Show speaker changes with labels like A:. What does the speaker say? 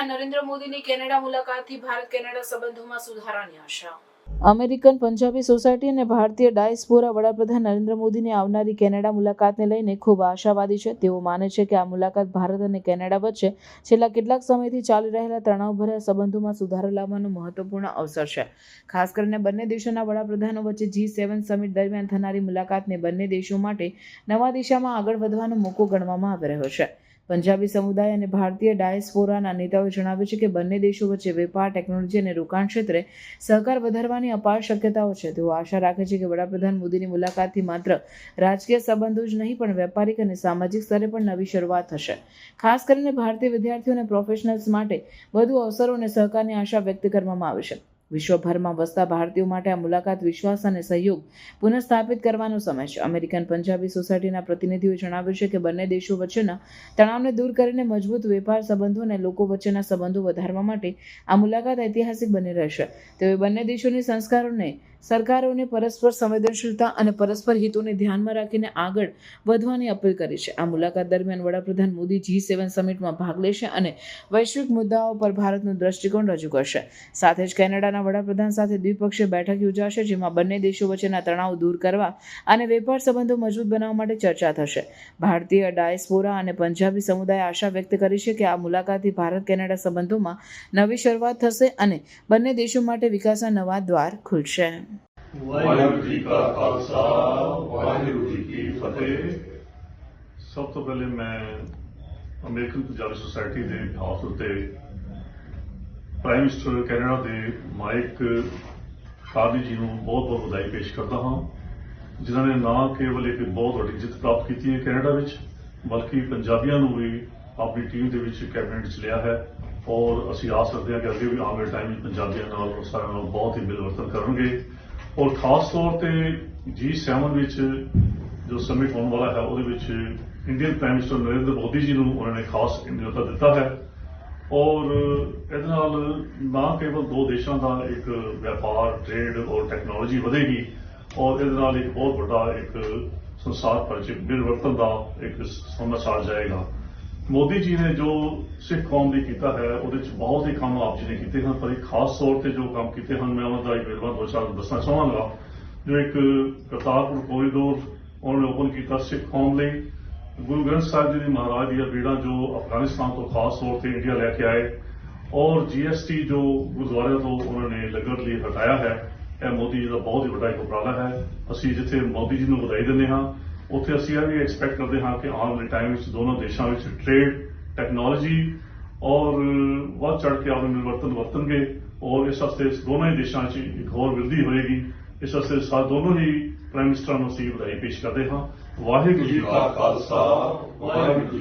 A: વડાપ્રધાન નરેન્દ્ર મોદીની કેનેડા મુલાકાતથી ભારત કેનેડા સંબંધોમાં સુધારાની આશા.
B: અમેરિકન પંજાબી સોસાયટી અને ભારતીય ડાયસ્પોરા વડાપ્રધાન નરેન્દ્ર મોદીની આવનારી કેનેડા મુલાકાતને લઈને ખૂબ આશાવાદી છે. તેઓ માને છે કે આ મુલાકાત ભારત અને કેનેડા વચ્ચે છેલ્લા કેટલાક સમયથી ચાલી રહેલા તણાવભર્યા સંબંધોમાં સુધારો લાવવાનો મહત્વપૂર્ણ અવસર છે. ખાસ કરીને બંને દેશોના વડાપ્રધાનો વચ્ચે G7 સમિટ દરમિયાન થનારી મુલાકાતને બંને દેશો માટે નવા દિશામાં આગળ વધવાનો મોકો ગણવામાં આવી રહ્યો છે. પંજાબી સમુદાય અને ભારતીય ડાયસ્પોરાના નેતાઓએ જણાવ્યું છે કે બંને દેશો વચ્ચે વેપાર, ટેકનોલોજી અને રોકાણ ક્ષેત્રે સહકાર વધારવાની અપાર શક્યતાઓ છે. તેઓ આશા રાખે છે કે વડાપ્રધાન મોદીની મુલાકાતથી માત્ર રાજકીય સંબંધો જ નહીં પણ વેપારિક અને સામાજિક સ્તરે પણ નવી શરૂઆત થશે. ખાસ કરીને ભારતીય વિદ્યાર્થીઓ અને પ્રોફેશનલ્સ માટે વધુ અવસરો અને સહકારની આશા વ્યક્ત કરવામાં આવી છે. વિશ્વભરમાં વસતા ભારતીયો માટે આ મુલાકાત વિશ્વાસ અને સહયોગ પુનઃસ્થાપિત કરવાનો સમય છે. અમેરિકન પંજાબી સોસાયટીના પ્રતિનિધિઓએ જણાવ્યું છે કે બંને દેશો વચ્ચેના તણાવને દૂર કરીને મજબૂત વેપાર સંબંધો અને લોકો વચ્ચેના સંબંધો વધારવા માટે આ મુલાકાત ઐતિહાસિક બની રહેશે. તેઓએ બંને દેશોની સરકારોને પરસ્પર સંવેદનશીલતા અને પરસ્પર હિતોને ધ્યાનમાં રાખીને આગળ વધવાની અપીલ કરી છે. આ મુલાકાત દરમિયાન વડાપ્રધાન મોદી G7 સમિટમાં ભાગ લેશે અને વૈશ્વિક મુદ્દાઓ પર ભારતનું દ્રષ્ટિકોણ રજૂ કરશે. સાથે જ કેનેડાના વડાપ્રધાન સાથે દ્વિપક્ષીય બેઠક યોજાશે, જેમાં બંને દેશો વચ્ચેના તણાવ દૂર કરવા અને વેપાર સંબંધો મજબૂત બનાવવા માટે ચર્ચા થશે. ભારતીય ડાયસ્પોરા અને પંજાબી સમુદાયે આશા વ્યક્ત કરી છે કે આ મુલાકાતથી ભારત કેનેડા સંબંધોમાં નવી શરૂઆત થશે અને બંને દેશો માટે વિકાસના નવા દ્વાર ખુલશે.
C: ਵਾਹਿਗੁਰੂ ਜੀ ਕਾ ਖਾਲਸਾ ਵਾਹਿਗੁਰੂ ਜੀ ਕੀ ਫਤਿਹ। ਸਭ ਤੋਂ ਪਹਿਲੇ ਮੈਂ ਅਮਰੀਕਨ ਪੰਜਾਬੀ ਸੁਸਾਇਟੀ ਦੇ ਹਾਊਸ ਉੱਤੇ ਪ੍ਰਾਈਮ ਮਿਨਿਸਟਰ ਕੈਨੇਡਾ ਦੇ ਮਾਈਕ ਕਾਰਨੀ ਜੀ ਨੂੰ ਬਹੁਤ-ਬਹੁਤ ਵਧਾਈ ਪੇਸ਼ ਕਰਦਾ ਹਾਂ, ਜਿਨ੍ਹਾਂ ਨੇ ਨਾ ਕੇਵਲ ਇੱਕ ਬਹੁਤ ਵੱਡੀ ਜਿੱਤ ਪ੍ਰਾਪਤ ਕੀਤੀ ਹੈ ਕੈਨੇਡਾ ਵਿੱਚ, ਬਲਕਿ ਪੰਜਾਬੀਆਂ ਨੂੰ ਵੀ ਆਪਣੀ ਟੀਮ ਦੇ ਵਿੱਚ ਕੈਬਨਿਟ 'ਚ ਲਿਆ ਹੈ ਔਰ ਅਸੀਂ ਆਸ ਰੱਖਦੇ ਹਾਂ ਕਿ ਅੱਗੇ ਵੀ ਆਉਣ ਵਾਲੇ ਟਾਈਮ ਵਿੱਚ ਪੰਜਾਬੀਆਂ ਨਾਲ ਸਾਰਿਆਂ ਨਾਲ ਬਹੁਤ ਹੀ ਮਿਲਵਰਤਨ ਕਰਨਗੇ। और खास तौर पर G7 ਵਿੱਚ जो समिट होने वाला है ਉਹਦੇ ਵਿੱਚ Indian prime minister Narendra Modi ji ਨੂੰ ਉਹਨਾਂ ਨੇ ਖਾਸ ਨਿਯੋਤਾ ਦਿੱਤਾ ਹੈ ਔਰ ਇਹਦੇ ਨਾਲ ਨਾ ਕੇਵਲ ਦੋ ਦੇਸ਼ਾਂ ਦਾ ਇੱਕ ਵਪਾਰ, ਟ੍ਰੇਡ ਔਰ ਟੈਕਨੋਲੋਜੀ ਵਧੇਗੀ ਔਰ ਇਹਦੇ ਨਾਲ ਇੱਕ ਬਹੁਤ ਵੱਡਾ ਇੱਕ ਸੰਸਾਰ ਭਰ 'ਚ ਮਿਲਵਰਤਨ ਦਾ ਇੱਕ ਸਮਝ ਆ ਜਾਏਗਾ। मोदी जी ने जो सिख कौम ਲਈ ਕੀਤਾ ਹੈ ਉਹਦੇ 'ਚ ਬਹੁਤ ਹੀ ਕੰਮ ਆਪ ਜੀ ਨੇ ਕੀਤੇ ਹਨ, ਪਰ ਇੱਕ ਖਾਸ ਤੌਰ ਤੇ ਜੋ ਕੰਮ ਕੀਤੇ ਹਨ ਮੈਂ ਉਹਨਾਂ ਦਾ ਇੱਕ ਵੇਰਵਾ ਦੋ ਚਾਰ ਦੱਸਣਾ ਚਾਹਾਂਗਾ। ਜੋ ਇੱਕ ਕਰਤਾਰਪੁਰ ਕੋਰੀਡੋਰ ਉਹਨਾਂ ਨੇ ਓਪਨ ਕੀਤਾ ਸਿੱਖ ਕੌਮ ਲਈ, ਗੁਰੂ ਗ੍ਰੰਥ ਸਾਹਿਬ ਜੀ ਦੀ ਮਹਾਰਾਜ ਦੀਆਂ ਬੀੜਾਂ ਜੋ ਅਫਗਾਨਿਸਤਾਨ ਤੋਂ ਖਾਸ ਤੌਰ ਤੇ ਇੰਡੀਆ ਲੈ ਕੇ ਆਏ ਔਰ GST ਜੋ ਗੁਰਦੁਆਰਿਆਂ ਤੋਂ ਉਹਨਾਂ ਨੇ ਲੰਗਰ ਲਈ ਹਟਾਇਆ ਹੈ, ਇਹ ਮੋਦੀ ਜੀ ਦਾ ਬਹੁਤ ਹੀ ਵੱਡਾ ਇੱਕ ਉਪਰਾਲਾ ਹੈ। ਅਸੀਂ ਜਿੱਥੇ ਮੋਦੀ ਜੀ ਨੂੰ ਵਧਾਈ ਦਿੰਦੇ ਹਾਂ ਉੱਥੇ ਅਸੀਂ ਇਹ ਵੀ ਐਕਸਪੈਕਟ ਕਰਦੇ ਹਾਂ ਕਿ ਆਉਣ ਵਾਲੇ ਟਾਈਮ ਵਿੱਚ ਦੋਨੋਂ ਦੇਸ਼ਾਂ ਵਿੱਚ ਟ੍ਰੇਡ, ਟੈਕਨੋਲੋਜੀ ਔਰ ਵੱਧ ਚੜ੍ਹ ਕੇ ਆਪਣੇ ਮਿਲਵਰਤਨ ਵਰਤਣਗੇ ਔਰ ਇਸ ਵਾਸਤੇ ਦੋਨੋਂ ਹੀ ਦੇਸ਼ਾਂ 'ਚ ਇੱਕ ਹੋਰ ਵਿਰਧੀ ਹੋਏਗੀ। ਇਸ ਵਾਸਤੇ ਦੋਨੋਂ ਹੀ ਪ੍ਰਾਈਮ ਮਿਨਿਸਟਰਾਂ ਨੂੰ ਅਸੀਂ ਵਧਾਈ ਪੇਸ਼ ਕਰਦੇ ਹਾਂ। ਵਾਹਿਗੁਰੂ ਜੀ ਕਾ ਖਾਲਸਾ ਵਾਹਿਗੁਰੂ ਜੀ